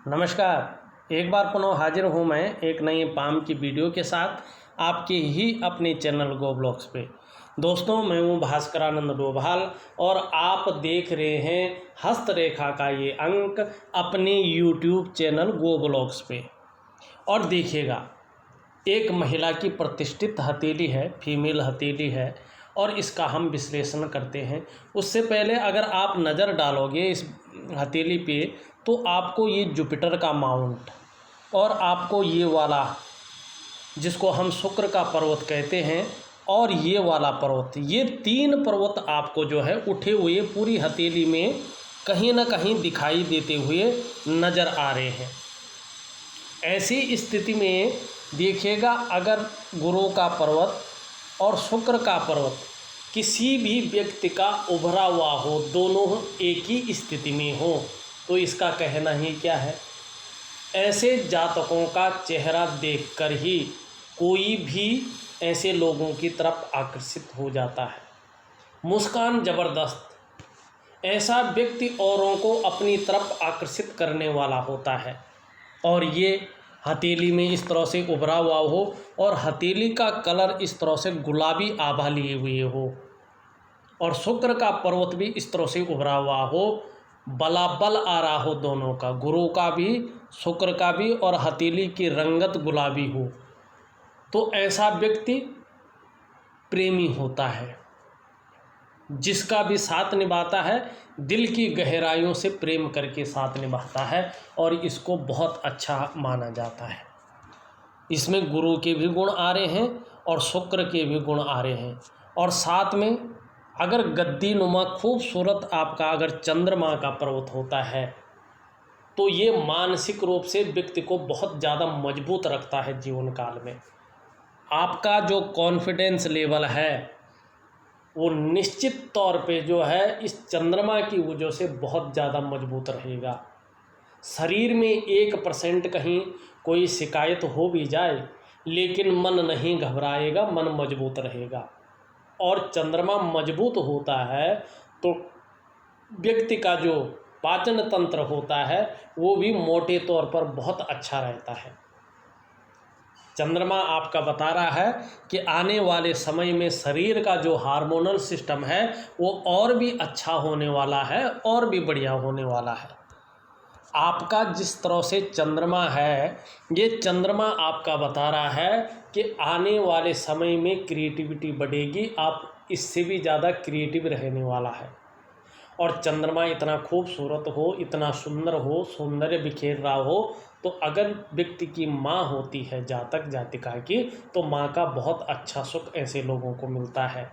नमस्कार। एक बार पुनः हाजिर हूँ मैं एक नई पाम की वीडियो के साथ आपके ही अपने चैनल गो ब्लॉग्स पे। दोस्तों, मैं हूँ भास्करानंद डोभाल और आप देख रहे हैं हस्तरेखा का ये अंक अपने यूट्यूब चैनल गो ब्लॉग्स पे। और देखिएगा, एक महिला की प्रतिष्ठित हथेली है, फीमेल हथेली है और इसका हम विश्लेषण करते हैं। उससे पहले अगर आप नज़र डालोगे इस हथेली पे तो आपको ये जुपिटर का माउंट और आपको ये वाला जिसको हम शुक्र का पर्वत कहते हैं और ये वाला पर्वत, ये तीन पर्वत आपको जो है उठे हुए पूरी हथेली में कहीं ना कहीं दिखाई देते हुए नज़र आ रहे हैं। ऐसी स्थिति में देखिएगा, अगर गुरु का पर्वत और शुक्र का पर्वत किसी भी व्यक्ति का उभरा हुआ हो, दोनों एक ही स्थिति में हो, तो इसका कहना ही क्या है। ऐसे जातकों का चेहरा देखकर ही कोई भी ऐसे लोगों की तरफ आकर्षित हो जाता है। मुस्कान ज़बरदस्त, ऐसा व्यक्ति औरों को अपनी तरफ आकर्षित करने वाला होता है। और ये हथेली में इस तरह से उभरा हुआ हो और हथेली का कलर इस तरह से गुलाबी आभा लिए हुए हो और शुक्र का पर्वत भी इस तरह से उभरा हुआ हो, बलाबल आ रहा हो दोनों का, गुरु का भी शुक्र का भी, और हथेली की रंगत गुलाबी हो, तो ऐसा व्यक्ति प्रेमी होता है। जिसका भी साथ निभाता है दिल की गहराइयों से प्रेम करके साथ निभाता है और इसको बहुत अच्छा माना जाता है। इसमें गुरु के भी गुण आ रहे हैं और शुक्र के भी गुण आ रहे हैं। और साथ में अगर गद्दी नुमा खूबसूरत आपका अगर चंद्रमा का पर्वत होता है तो ये मानसिक रूप से व्यक्ति को बहुत ज़्यादा मजबूत रखता है। जीवन काल में आपका जो कॉन्फिडेंस लेवल है वो निश्चित तौर पे जो है इस चंद्रमा की वजह से बहुत ज़्यादा मजबूत रहेगा। शरीर में 1% कहीं कोई शिकायत हो भी जाए लेकिन मन नहीं घबराएगा, मन मजबूत रहेगा। और चंद्रमा मजबूत होता है तो व्यक्ति का जो पाचन तंत्र होता है वो भी मोटे तौर पर बहुत अच्छा रहता है। चंद्रमा आपका बता रहा है कि आने वाले समय में शरीर का जो हार्मोनल सिस्टम है वो और भी अच्छा होने वाला है और भी बढ़िया होने वाला है। आपका जिस तरह से चंद्रमा है, ये चंद्रमा आपका बता रहा है कि आने वाले समय में क्रिएटिविटी बढ़ेगी, आप इससे भी ज़्यादा क्रिएटिव रहने वाला है। और चंद्रमा इतना खूबसूरत हो, इतना सुंदर हो, सौंदर्य बिखेर रहा हो, तो अगर व्यक्ति की माँ होती है जातक जातिका की, तो माँ का बहुत अच्छा सुख ऐसे लोगों को मिलता है।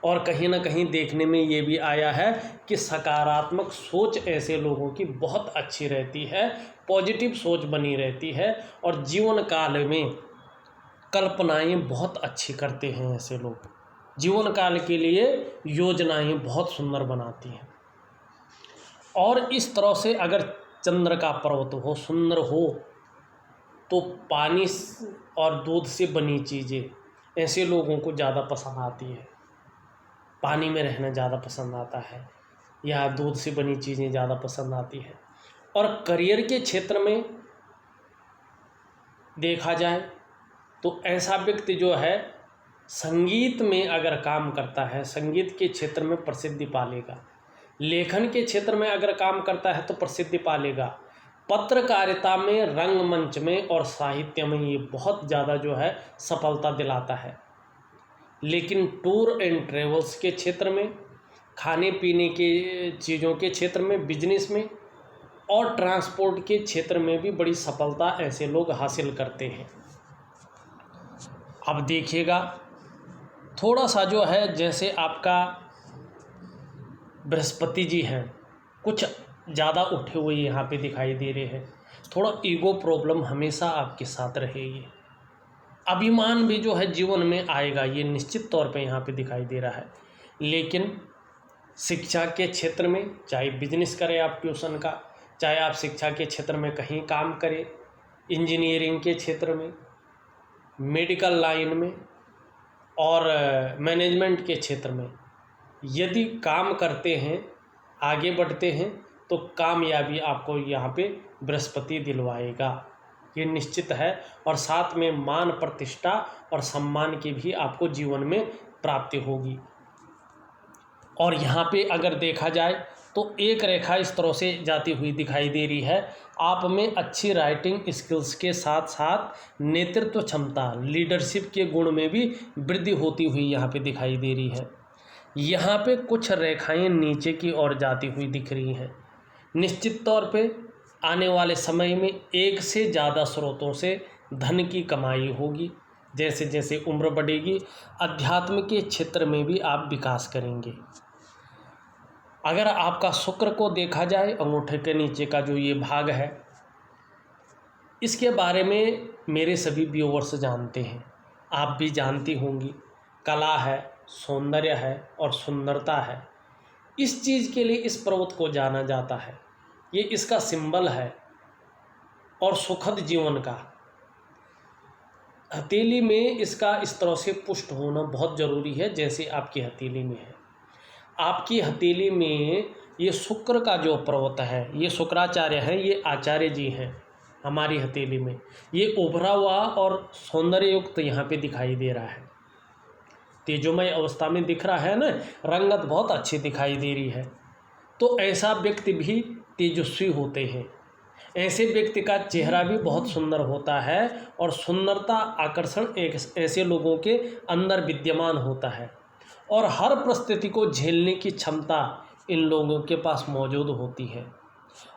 और कहीं ना कहीं देखने में ये भी आया है कि सकारात्मक सोच ऐसे लोगों की बहुत अच्छी रहती है, पॉजिटिव सोच बनी रहती है और जीवन काल में कल्पनाएं बहुत अच्छी करते हैं। ऐसे लोग जीवन काल के लिए योजनाएं बहुत सुंदर बनाती हैं। और इस तरह से अगर चंद्र का पर्वत हो, सुंदर हो, तो पानी और दूध से बनी चीज़ें ऐसे लोगों को ज़्यादा पसंद आती है। पानी में रहना ज़्यादा पसंद आता है या दूध से बनी चीज़ें ज़्यादा पसंद आती है। और करियर के क्षेत्र में देखा जाए तो ऐसा व्यक्ति जो है संगीत में अगर काम करता है, संगीत के क्षेत्र में प्रसिद्धि पालेगा। लेखन के क्षेत्र में अगर काम करता है तो प्रसिद्धि पालेगा। पत्रकारिता में, रंगमंच में और साहित्य में ये बहुत ज़्यादा जो है सफलता दिलाता है। लेकिन टूर एंड ट्रेवल्स के क्षेत्र में, खाने पीने के चीज़ों के क्षेत्र में, बिजनेस में और ट्रांसपोर्ट के क्षेत्र में भी बड़ी सफलता ऐसे लोग हासिल करते हैं। अब देखिएगा, थोड़ा सा जो है जैसे आपका बृहस्पति जी हैं, कुछ ज़्यादा उठे हुए यहाँ पे दिखाई दे रहे हैं। थोड़ा ईगो प्रॉब्लम हमेशा आपके साथ रहेगी। अभिमान भी जो है जीवन में आएगा, ये निश्चित तौर पे यहाँ पे दिखाई दे रहा है। लेकिन शिक्षा के क्षेत्र में, चाहे बिजनेस करें आप ट्यूशन का, चाहे आप शिक्षा के क्षेत्र में कहीं काम करें, इंजीनियरिंग के क्षेत्र में, मेडिकल लाइन में और मैनेजमेंट के क्षेत्र में यदि काम करते हैं, आगे बढ़ते हैं, तो कामयाबी आपको यहाँ पे बृहस्पति दिलवाएगा, ये निश्चित है। और साथ में मान प्रतिष्ठा और सम्मान की भी आपको जीवन में प्राप्ति होगी। और यहाँ पे अगर देखा जाए तो एक रेखा इस तरह से जाती हुई दिखाई दे रही है। आप में अच्छी राइटिंग स्किल्स के साथ साथ नेतृत्व क्षमता, लीडरशिप के गुण में भी वृद्धि होती हुई यहाँ पे दिखाई दे रही है। यहाँ पे कुछ रेखाएं नीचे की ओर जाती हुई दिख रही हैं। निश्चित तौर पे आने वाले समय में एक से ज़्यादा स्रोतों से धन की कमाई होगी। जैसे जैसे उम्र बढ़ेगी, अध्यात्म के क्षेत्र में भी आप विकास करेंगे। अगर आपका शुक्र को देखा जाए, अंगूठे के नीचे का जो ये भाग है, इसके बारे में मेरे सभी व्यूअर्स जानते हैं, आप भी जानती होंगी। कला है, सौंदर्य है और सुंदरता है। इस चीज़ के लिए इस पर्वत को जाना जाता है, ये इसका सिंबल है। और सुखद जीवन का हथेली में इसका इस तरह से पुष्ट होना बहुत ज़रूरी है, जैसे आपकी हथेली में है। आपकी हथेली में ये शुक्र का जो पर्वत है, ये शुक्राचार्य हैं, ये आचार्य जी हैं। हमारी हथेली में ये उभरा हुआ और सौंदर्य युक्त यहाँ पे दिखाई दे रहा है, तेजोमय अवस्था में दिख रहा है ना, रंगत बहुत अच्छी दिखाई दे रही है। तो ऐसा व्यक्ति भी तेजस्वी होते हैं, ऐसे व्यक्ति का चेहरा भी बहुत सुंदर होता है। और सुंदरता, आकर्षण एक ऐसे लोगों के अंदर विद्यमान होता है और हर परिस्थिति को झेलने की क्षमता इन लोगों के पास मौजूद होती है।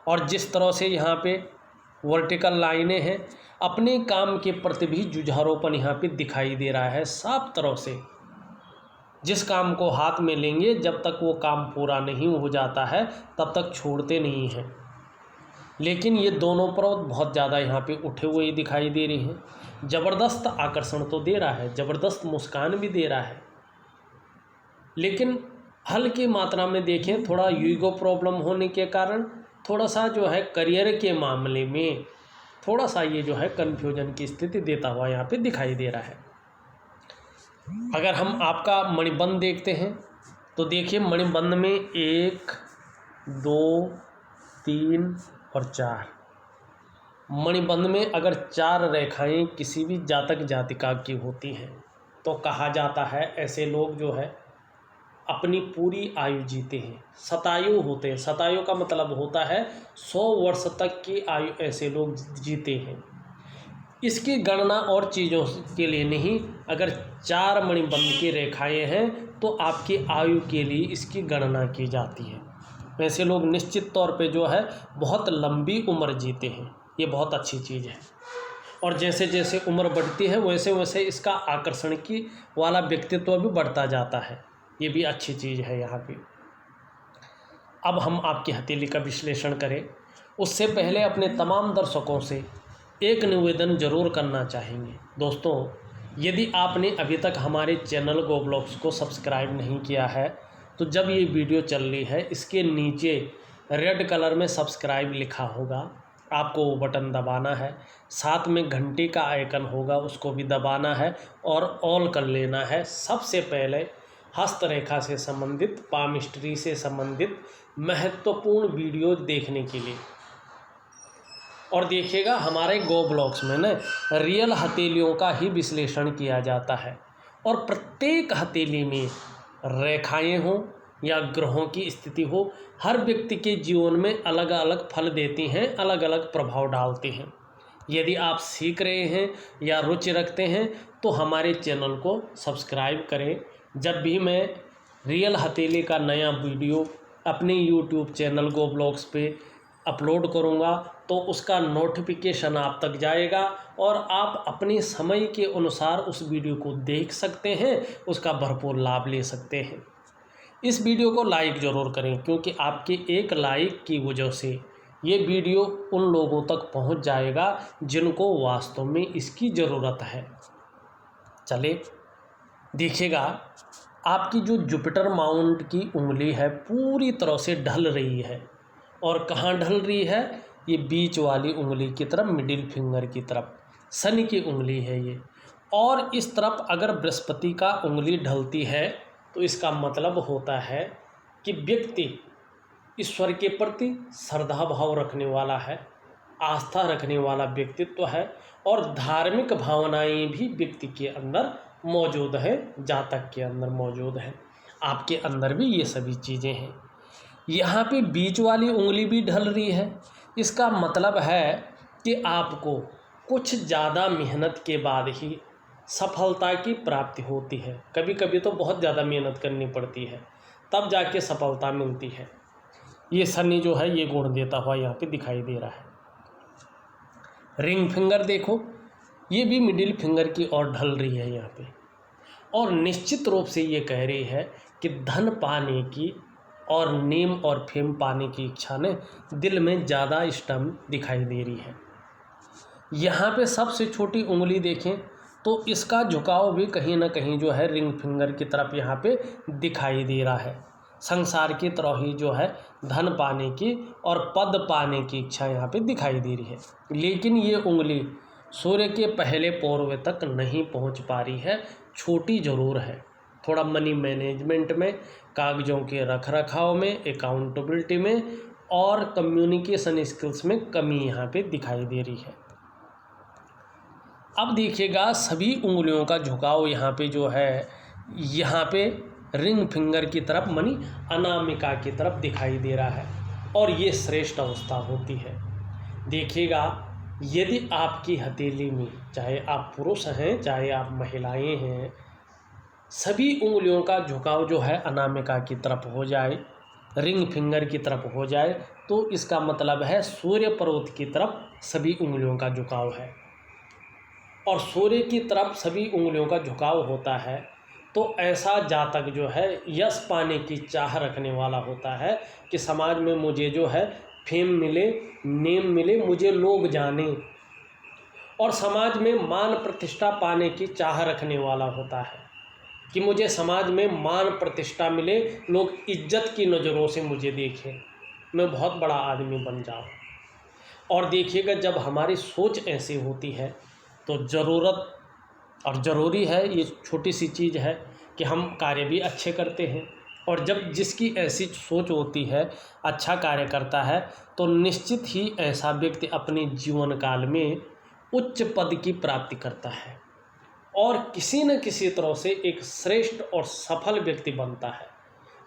और जिस तरह से यहाँ पे वर्टिकल लाइनें हैं, अपने काम के प्रति भी जुझारूपन यहाँ पे दिखाई दे रहा है साफ तरह से। जिस काम को हाथ में लेंगे, जब तक वो काम पूरा नहीं हो जाता है तब तक छोड़ते नहीं हैं। लेकिन ये दोनों पर्वत बहुत ज़्यादा यहाँ पे उठे हुए दिखाई दे रहे हैं। ज़बरदस्त आकर्षण तो दे रहा है, ज़बरदस्त मुस्कान भी दे रहा है, लेकिन हल्की मात्रा में देखें, थोड़ा ईगो प्रॉब्लम होने के कारण थोड़ा सा जो है करियर के मामले में थोड़ा सा ये जो है कन्फ्यूजन की स्थिति देता हुआ यहाँ पे दिखाई दे रहा है। अगर हम आपका मणिबंध देखते हैं तो देखिए, मणिबंध में 1, 2, 3 और 4। मणिबंध में अगर 4 रेखाएं किसी भी जातक जातिका की होती हैं तो कहा जाता है ऐसे लोग जो है अपनी पूरी आयु जीते हैं, शतायु होते हैं। शतायु का मतलब होता है 100 वर्ष तक की आयु ऐसे लोग जीते हैं। इसकी गणना और चीज़ों के लिए नहीं, अगर 4 मणिबंध की रेखाएं हैं तो आपकी आयु के लिए इसकी गणना की जाती है। ऐसे लोग निश्चित तौर पे जो है बहुत लंबी उम्र जीते हैं, ये बहुत अच्छी चीज़ है। और जैसे जैसे उम्र बढ़ती है वैसे वैसे इसका आकर्षण की वाला व्यक्तित्व भी बढ़ता जाता है, ये भी अच्छी चीज़ है यहाँ पे। अब हम आपकी हथेली का विश्लेषण करें, उससे पहले अपने तमाम दर्शकों से एक निवेदन जरूर करना चाहेंगे। दोस्तों, यदि आपने अभी तक हमारे चैनल गोब्लॉक्स को सब्सक्राइब नहीं किया है तो जब ये वीडियो चल रही है इसके नीचे रेड कलर में सब्सक्राइब लिखा होगा, आपको वो बटन दबाना है। साथ में घंटी का आइकन होगा, उसको भी दबाना है और ऑल कर लेना है। सबसे पहले हस्तरेखा से संबंधित, पामिस्ट्री से संबंधित महत्वपूर्ण वीडियो देखने के लिए। और देखिएगा, हमारे गोब्लॉक्स में ना रियल हथेलियों का ही विश्लेषण किया जाता है और प्रत्येक हथेली में रेखाएं हों या ग्रहों की स्थिति हो, हर व्यक्ति के जीवन में अलग अलग फल देती हैं, अलग अलग प्रभाव डालती हैं। यदि आप सीख रहे हैं या रुचि रखते हैं तो हमारे चैनल को सब्सक्राइब करें। जब भी मैं रियल हथेली का नया वीडियो अपने यूट्यूब चैनल गोब्लॉक्स पे अपलोड करूँगा तो उसका नोटिफिकेशन आप तक जाएगा और आप अपने समय के अनुसार उस वीडियो को देख सकते हैं, उसका भरपूर लाभ ले सकते हैं। इस वीडियो को लाइक ज़रूर करें, क्योंकि आपके एक लाइक की वजह से ये वीडियो उन लोगों तक पहुंच जाएगा जिनको वास्तव में इसकी ज़रूरत है। चले देखिएगा, आपकी जो जुपिटर माउंट की उंगली है पूरी तरह से ढल रही है। और कहाँ ढल रही है? ये बीच वाली उंगली की तरफ, मिडिल फिंगर की तरफ, शनि की उंगली है ये। और इस तरफ अगर बृहस्पति का उंगली ढलती है तो इसका मतलब होता है कि व्यक्ति ईश्वर के प्रति श्रद्धा भाव रखने वाला है, आस्था रखने वाला व्यक्तित्व है और धार्मिक भावनाएं भी व्यक्ति के अंदर मौजूद है, जातक के अंदर मौजूद है, आपके अंदर भी ये सभी चीज़ें हैं। यहाँ पे बीच वाली उंगली भी ढल रही है, इसका मतलब है कि आपको कुछ ज़्यादा मेहनत के बाद ही सफलता की प्राप्ति होती है। कभी कभी तो बहुत ज़्यादा मेहनत करनी पड़ती है, तब जाके सफलता मिलती है। ये शनि जो है ये गुण देता हुआ यहाँ पे दिखाई दे रहा है। रिंग फिंगर देखो, ये भी मिडिल फिंगर की ओर ढल रही है यहाँ पे, और निश्चित रूप से ये कह रही है कि धन पाने की और नेम और फेम पाने की इच्छा ने दिल में ज़्यादा स्टम दिखाई दे रही है। यहाँ पे सबसे छोटी उंगली देखें तो इसका झुकाव भी कहीं ना कहीं जो है रिंग फिंगर की तरफ यहाँ पे दिखाई दे रहा है। संसार की तरह ही जो है धन पाने की और पद पाने की इच्छा यहाँ पे दिखाई दे रही है, लेकिन ये उंगली सूर्य के पहले पौरवे तक नहीं पहुँच पा रही है, छोटी ज़रूर है। थोड़ा मनी मैनेजमेंट में, कागज़ों के रख रखाव में, अकाउंटेबिलिटी में और कम्युनिकेशन स्किल्स में कमी यहाँ पे दिखाई दे रही है। अब देखिएगा सभी उंगलियों का झुकाव यहाँ पे जो है, यहाँ पे रिंग फिंगर की तरफ मनी अनामिका की तरफ दिखाई दे रहा है, और ये श्रेष्ठ अवस्था होती है। देखिएगा यदि आपकी हथेली में, चाहे आप पुरुष हैं चाहे आप महिलाएं हैं, सभी उंगलियों का झुकाव जो है अनामिका की तरफ हो जाए, रिंग फिंगर की तरफ हो जाए, तो इसका मतलब है सूर्य पर्वत की तरफ सभी उंगलियों का झुकाव है। और सूर्य की तरफ सभी उंगलियों का झुकाव होता है तो ऐसा जातक जो है यश पाने की चाह रखने वाला होता है कि समाज में मुझे जो है फेम मिले, नेम मिले, मुझे लोग जाने, और समाज में मान प्रतिष्ठा पाने की चाह रखने वाला होता है कि मुझे समाज में मान प्रतिष्ठा मिले, लोग इज्जत की नज़रों से मुझे देखें, मैं बहुत बड़ा आदमी बन जाऊं। और देखिएगा जब हमारी सोच ऐसी होती है तो ज़रूरत और ज़रूरी है, ये छोटी सी चीज़ है कि हम कार्य भी अच्छे करते हैं, और जब जिसकी ऐसी सोच होती है, अच्छा कार्य करता है, तो निश्चित ही ऐसा व्यक्ति अपने जीवन काल में उच्च पद की प्राप्ति करता है और किसी न किसी तरह से एक श्रेष्ठ और सफल व्यक्ति बनता है।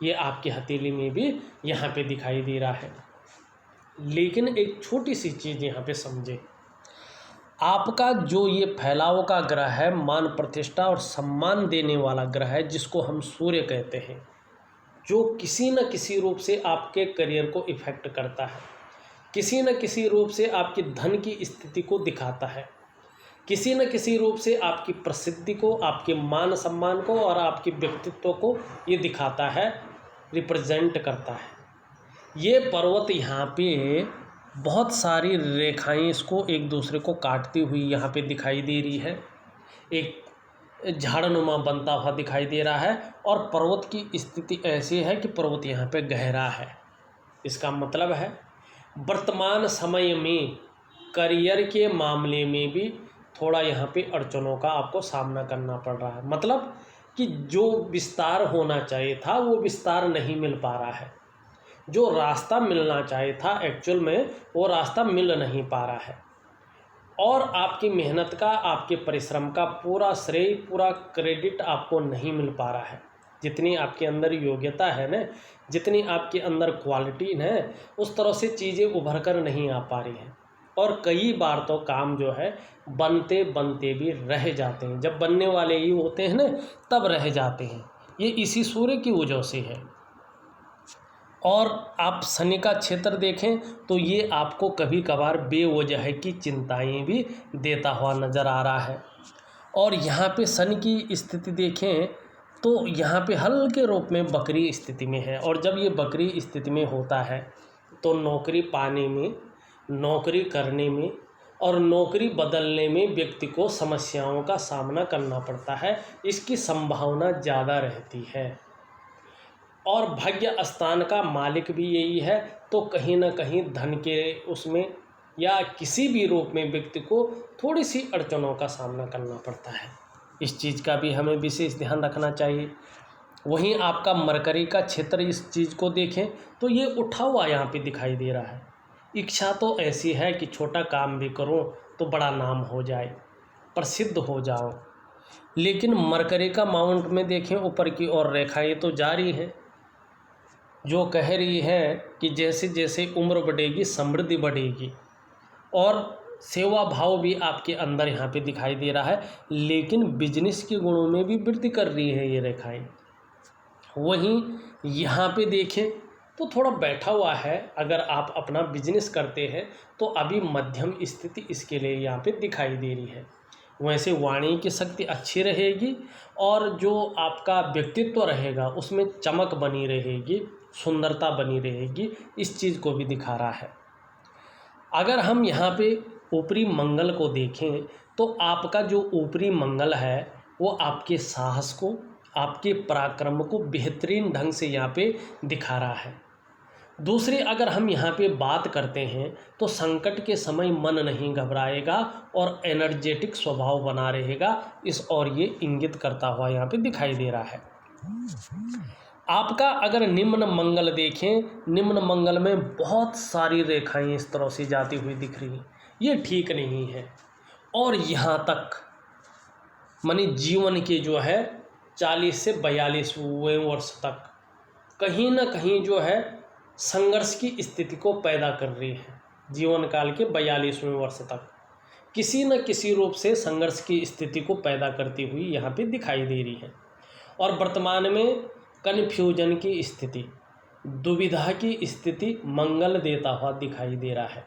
ये आपकी हथेली में भी यहाँ पे दिखाई दे रहा है। लेकिन एक छोटी सी चीज़ यहाँ पे समझे, आपका जो ये फैलाव का ग्रह है, मान प्रतिष्ठा और सम्मान देने वाला ग्रह है, जिसको हम सूर्य कहते हैं, जो किसी न किसी रूप से आपके करियर को इफेक्ट करता है, किसी न किसी रूप से आपकी धन की स्थिति को दिखाता है, किसी न किसी रूप से आपकी प्रसिद्धि को, आपके मान सम्मान को और आपके व्यक्तित्व को ये दिखाता है, रिप्रेजेंट करता है। ये पर्वत यहाँ पे बहुत सारी रेखाएं इसको एक दूसरे को काटती हुई यहाँ पे दिखाई दे रही है, एक झाड़नुमा बनता हुआ दिखाई दे रहा है, और पर्वत की स्थिति ऐसी है कि पर्वत यहाँ पे गहरा है। इसका मतलब है वर्तमान समय में करियर के मामले में भी थोड़ा यहाँ पे अड़चनों का आपको सामना करना पड़ रहा है। मतलब कि जो विस्तार होना चाहिए था वो विस्तार नहीं मिल पा रहा है, जो रास्ता मिलना चाहिए था एक्चुअल में वो रास्ता मिल नहीं पा रहा है, और आपकी मेहनत का, आपके परिश्रम का पूरा श्रेय, पूरा क्रेडिट आपको नहीं मिल पा रहा है। जितनी आपके अंदर योग्यता है ना, जितनी आपके अंदर क्वालिटी है, उस तरह से चीज़ें उभर कर नहीं आ पा रही हैं, और कई बार तो काम जो है बनते बनते भी रह जाते हैं। जब बनने वाले ही होते हैं ना तब रह जाते हैं। ये इसी सूर्य की वजह से है। और आप शनि का क्षेत्र देखें तो ये आपको कभी कभार बेवजह की चिंताएं भी देता हुआ नज़र आ रहा है। और यहाँ पे शनि की स्थिति देखें तो यहाँ पे हल्के रूप में बकरी स्थिति में है, और जब ये बकरी स्थिति में होता है तो नौकरी पाने में, नौकरी करने में और नौकरी बदलने में व्यक्ति को समस्याओं का सामना करना पड़ता है, इसकी संभावना ज़्यादा रहती है। और भाग्य स्थान का मालिक भी यही है, तो कहीं ना कहीं धन के उसमें या किसी भी रूप में व्यक्ति को थोड़ी सी अड़चनों का सामना करना पड़ता है। इस चीज़ का भी हमें विशेष ध्यान रखना चाहिए। वहीं आपका मरकरी का क्षेत्र इस चीज़ को देखें तो ये उठा हुआ यहाँ पे दिखाई दे रहा है। इच्छा तो ऐसी है कि छोटा काम भी करो तो बड़ा नाम हो जाए, प्रसिद्ध हो जाओ। लेकिन मरकरी का माउंट में देखें ऊपर की ओर रेखाएं तो जारी हैं, जो कह रही है कि जैसे जैसे उम्र बढ़ेगी समृद्धि बढ़ेगी और सेवा भाव भी आपके अंदर यहाँ पे दिखाई दे रहा है। लेकिन बिजनेस के गुणों में भी वृद्धि कर रही है ये रेखाएं। वहीं यहाँ पे देखें तो थोड़ा बैठा हुआ है। अगर आप अपना बिजनेस करते हैं तो अभी मध्यम स्थिति इसके लिए यहाँ पे दिखाई दे रही है। वैसे वाणी की शक्ति अच्छी रहेगी और जो आपका व्यक्तित्व रहेगा उसमें चमक बनी रहेगी, सुंदरता बनी रहेगी, इस चीज़ को भी दिखा रहा है। अगर हम यहाँ पे ऊपरी मंगल को देखें तो आपका जो ऊपरी मंगल है वो आपके साहस को, आपके पराक्रम को बेहतरीन ढंग से यहाँ पे दिखा रहा है। दूसरी अगर हम यहाँ पे बात करते हैं तो संकट के समय मन नहीं घबराएगा और एनर्जेटिक स्वभाव बना रहेगा, इस और ये इंगित करता हुआ यहाँ पे दिखाई दे रहा है। आपका अगर निम्न मंगल देखें, निम्न मंगल में बहुत सारी रेखाएं इस तरह से जाती हुई दिख रही हैं, ये ठीक नहीं है। और यहाँ तक मानी जीवन के जो है 40 से 42वें वर्ष तक कहीं ना कहीं जो है संघर्ष की स्थिति को पैदा कर रही है। जीवन काल के 42वें वर्ष तक किसी न किसी रूप से संघर्ष की स्थिति को पैदा करती हुई यहाँ पे दिखाई दे रही है। और वर्तमान में कन्फ्यूजन की स्थिति, दुविधा की स्थिति मंगल देता हुआ दिखाई दे रहा है।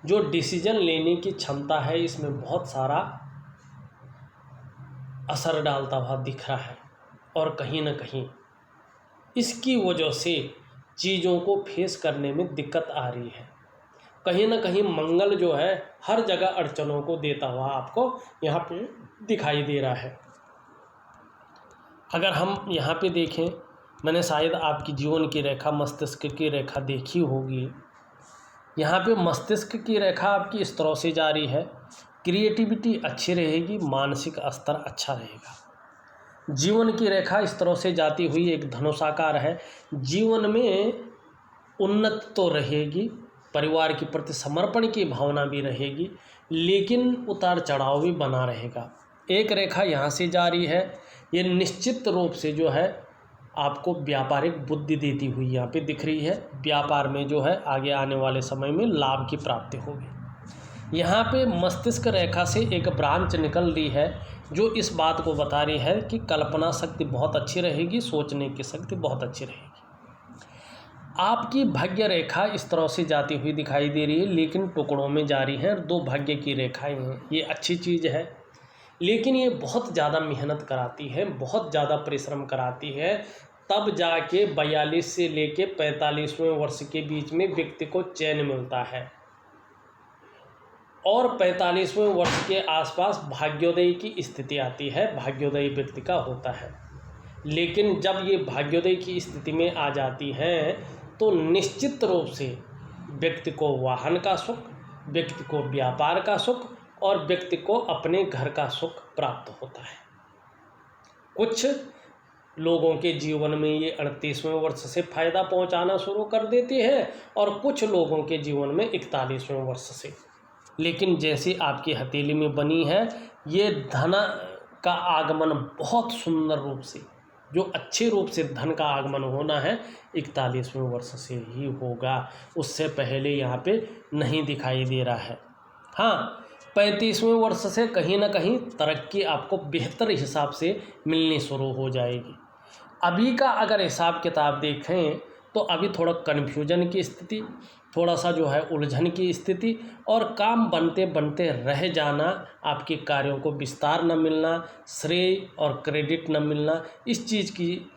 जो डिसीजन लेने की क्षमता है इसमें बहुत सारा असर डालता हुआ दिख रहा है और कहीं ना कहीं इसकी वजह से चीज़ों को फेस करने में दिक्कत आ रही है। कहीं ना कहीं मंगल जो है हर जगह अड़चनों को देता हुआ आपको यहाँ पे दिखाई दे रहा है। अगर हम यहाँ पे देखें, मैंने शायद आपकी जीवन की रेखा मस्तिष्क की रेखा देखी होगी। यहाँ पे मस्तिष्क की रेखा आपकी इस तरह से जारी है, क्रिएटिविटी अच्छी रहेगी, मानसिक स्तर अच्छा रहेगा। जीवन की रेखा इस तरह से जाती हुई एक धनुषाकार है। जीवन में उन्नत तो रहेगी, परिवार के प्रति समर्पण की भावना भी रहेगी, लेकिन उतार चढ़ाव भी बना रहेगा। एक रेखा यहाँ से जारी है, ये निश्चित रूप से जो है आपको व्यापारिक बुद्धि देती हुई यहाँ पे दिख रही है। व्यापार में जो है आगे आने वाले समय में लाभ की प्राप्ति होगी। यहाँ पे मस्तिष्क रेखा से एक ब्रांच निकल रही है जो इस बात को बता रही है कि कल्पना शक्ति बहुत अच्छी रहेगी, सोचने की शक्ति बहुत अच्छी रहेगी। आपकी भाग्य रेखा इस तरह से जाती हुई दिखाई दे रही है, लेकिन टुकड़ों में जारी है। 2 भाग्य की रेखाएं हैं, ये अच्छी चीज़ है, लेकिन ये बहुत ज़्यादा मेहनत कराती है, बहुत ज़्यादा परिश्रम कराती है। तब जाके 42 से लेके 45वें वर्ष के बीच में व्यक्ति को चैन मिलता है और 45वें वर्ष के आसपास भाग्योदय की स्थिति आती है, भाग्योदय व्यक्ति का होता है। लेकिन जब ये भाग्योदय की स्थिति में आ जाती हैं तो निश्चित रूप से व्यक्ति को वाहन का सुख, व्यक्ति को व्यापार का सुख और व्यक्ति को अपने घर का सुख प्राप्त होता है। कुछ लोगों के जीवन में ये 38वें वर्ष से फायदा पहुंचाना शुरू कर देती है और कुछ लोगों के जीवन में 41वें वर्ष से। लेकिन जैसी आपकी हथेली में बनी है, ये धन का आगमन बहुत सुंदर रूप से, जो अच्छे रूप से धन का आगमन होना है 41वें वर्ष से ही होगा, उससे पहले यहाँ पे नहीं दिखाई दे रहा है। हाँ, 35वें वर्ष से कहीं ना कहीं तरक्की आपको बेहतर हिसाब से मिलनी शुरू हो जाएगी। अभी का अगर हिसाब किताब देखें तो अभी थोड़ा कन्फ्यूजन की स्थिति, थोड़ा सा जो है उलझन की स्थिति और काम बनते बनते रह जाना, आपके कार्यों को विस्तार न मिलना, श्रेय और क्रेडिट न मिलना, इस चीज़ की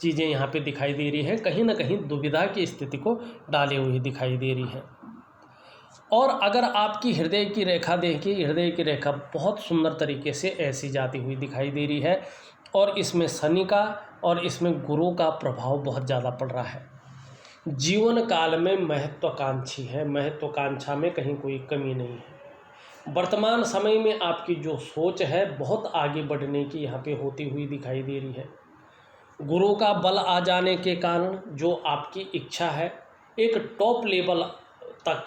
चीज़ें यहाँ पे दिखाई दे रही है। कहीं ना कहीं दुविधा की स्थिति को डाले हुए दिखाई दे रही है। और अगर आपकी हृदय की रेखा देखिए, हृदय की रेखा बहुत सुंदर तरीके से ऐसी जाती हुई दिखाई दे रही है और इसमें शनि का और इसमें गुरु का प्रभाव बहुत ज़्यादा पड़ रहा है। जीवन काल में महत्वाकांक्षी है, महत्वाकांक्षा में कहीं कोई कमी नहीं है। वर्तमान समय में आपकी जो सोच है बहुत आगे बढ़ने की यहाँ पे होती हुई दिखाई दे रही है। गुरु का बल आ जाने के कारण जो आपकी इच्छा है एक टॉप लेवल तक,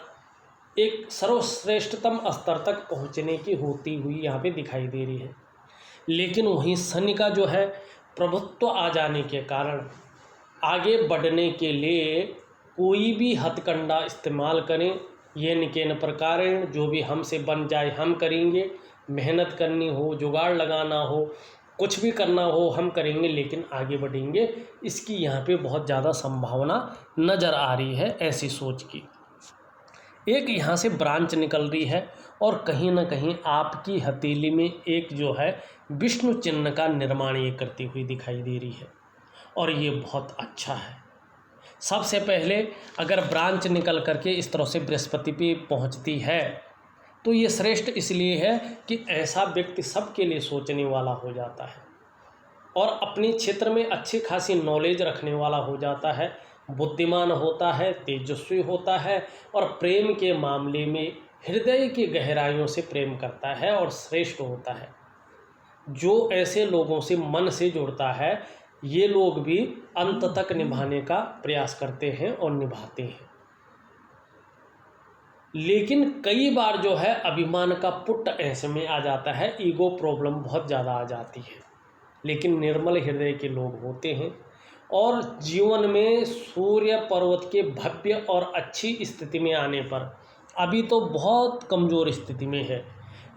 एक सर्वश्रेष्ठतम स्तर तक पहुंचने की होती हुई यहाँ पे दिखाई दे रही है। लेकिन वहीं शनि का जो है प्रभुत्व आ जाने के कारण आगे बढ़ने के लिए कोई भी हथकंडा इस्तेमाल करें, येन केन प्रकारेण, जो भी हमसे बन जाए हम करेंगे, मेहनत करनी हो, जुगाड़ लगाना हो, कुछ भी करना हो हम करेंगे, लेकिन आगे बढ़ेंगे। इसकी यहाँ पे बहुत ज़्यादा संभावना नज़र आ रही है ऐसी सोच की। एक यहाँ से ब्रांच निकल रही है और कहीं ना कहीं आपकी हथेली में एक जो है विष्णु चिन्ह का निर्माण ये करती हुई दिखाई दे रही है और ये बहुत अच्छा है। सबसे पहले अगर ब्रांच निकल करके इस तरह से बृहस्पति पे पहुंचती है तो ये श्रेष्ठ इसलिए है कि ऐसा व्यक्ति सबके लिए सोचने वाला हो जाता है और अपने क्षेत्र में अच्छी खासी नॉलेज रखने वाला हो जाता है, बुद्धिमान होता है, तेजस्वी होता है और प्रेम के मामले में हृदय की गहराइयों से प्रेम करता है और श्रेष्ठ होता है। जो ऐसे लोगों से मन से जुड़ता है ये लोग भी अंत तक निभाने का प्रयास करते हैं और निभाते हैं। लेकिन कई बार जो है अभिमान का पुट ऐसे में आ जाता है, ईगो प्रॉब्लम बहुत ज़्यादा आ जाती है। लेकिन निर्मल हृदय के लोग होते हैं और जीवन में सूर्य पर्वत के भव्य और अच्छी स्थिति में आने पर, अभी तो बहुत कमज़ोर स्थिति में है,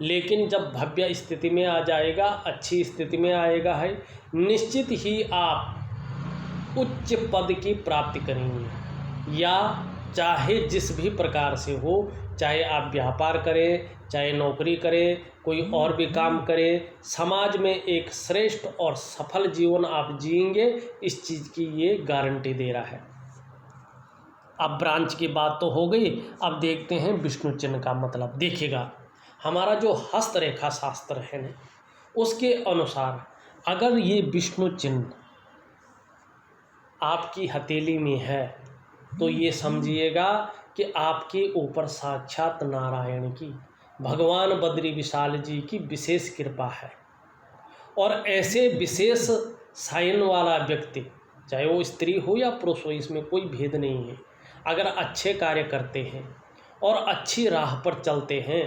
लेकिन जब भव्य स्थिति में आ जाएगा, अच्छी स्थिति में आएगा है, निश्चित ही आप उच्च पद की प्राप्ति करेंगे। या चाहे जिस भी प्रकार से हो, चाहे आप व्यापार करें, चाहे नौकरी करें, कोई और भी काम करें, समाज में एक श्रेष्ठ और सफल जीवन आप जिएंगे, इस चीज़ की ये गारंटी दे रहा है। अब ब्रांच की बात तो हो गई, अब देखते हैं विष्णु चिन्ह का मतलब। देखिएगा हमारा जो हस्तरेखा शास्त्र है ना, उसके अनुसार अगर ये विष्णु चिन्ह आपकी हथेली में है तो ये समझिएगा कि आपके ऊपर साक्षात नारायण की, भगवान बद्री विशाल जी की विशेष कृपा है। और ऐसे विशेष साइन वाला व्यक्ति, चाहे वो स्त्री हो या पुरुष हो, इसमें कोई भेद नहीं है, अगर अच्छे कार्य करते हैं और अच्छी राह पर चलते हैं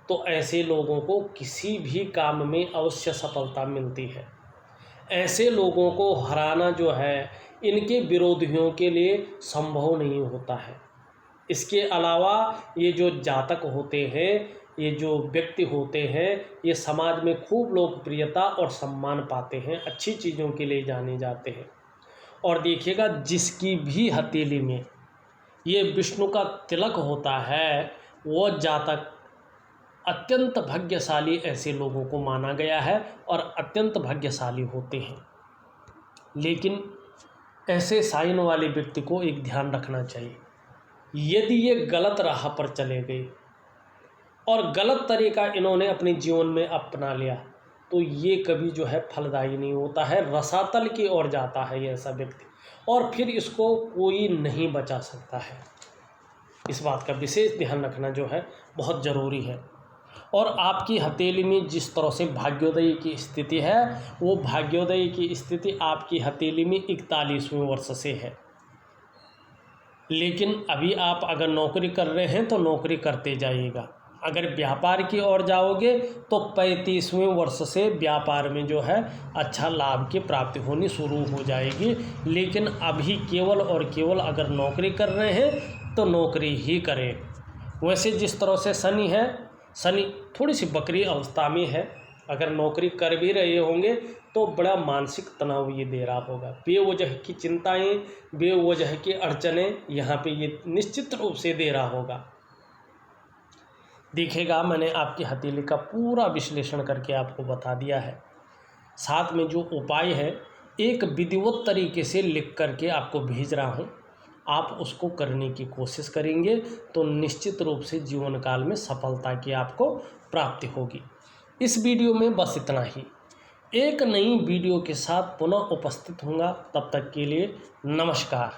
तो ऐसे लोगों को किसी भी काम में अवश्य सफलता मिलती है। ऐसे लोगों को हराना जो है इनके विरोधियों के लिए संभव नहीं होता है। इसके अलावा ये जो जातक होते हैं, ये जो व्यक्ति होते हैं, ये समाज में खूब लोकप्रियता और सम्मान पाते हैं, अच्छी चीज़ों के लिए जाने जाते हैं। और देखिएगा जिसकी भी हथेली में ये विष्णु का तिलक होता है वो जातक अत्यंत भाग्यशाली ऐसे लोगों को माना गया है और अत्यंत भाग्यशाली होते हैं। लेकिन ऐसे साइन वाले व्यक्ति को एक ध्यान रखना चाहिए, यदि ये गलत राह पर चले गए और गलत तरीका इन्होंने अपने जीवन में अपना लिया तो ये कभी जो है फलदायी नहीं होता है, रसातल की ओर जाता है ये ऐसा व्यक्ति, और फिर इसको कोई नहीं बचा सकता है। इस बात का विशेष ध्यान रखना जो है बहुत ज़रूरी है। और आपकी हथेली में जिस तरह से भाग्योदय की स्थिति है, वो भाग्योदय की स्थिति आपकी हथेली में 41वें वर्ष से है। लेकिन अभी आप अगर नौकरी कर रहे हैं तो नौकरी करते जाइएगा, अगर व्यापार की ओर जाओगे तो 35वें वर्ष से व्यापार में जो है अच्छा लाभ की प्राप्ति होनी शुरू हो जाएगी। लेकिन अभी केवल और केवल अगर नौकरी कर रहे हैं तो नौकरी ही करें। वैसे जिस तरह से शनि है, शनि थोड़ी सी बकरी अवस्था में है, अगर नौकरी कर भी रहे होंगे तो बड़ा मानसिक तनाव ये दे रहा होगा, बेवजह की चिंताएं, बेवजह की अड़चनें यहाँ पे ये निश्चित रूप से दे रहा होगा। देखिएगा मैंने आपकी हथेली का पूरा विश्लेषण करके आपको बता दिया है, साथ में जो उपाय है एक विधिवत तरीके से लिख करके आपको भेज रहा हूँ, आप उसको करने की कोशिश करेंगे तो निश्चित रूप से जीवन काल में सफलता की आपको प्राप्ति होगी। इस वीडियो में बस इतना ही। एक नई वीडियो के साथ पुनः उपस्थित होऊंगा, तब तक के लिए नमस्कार।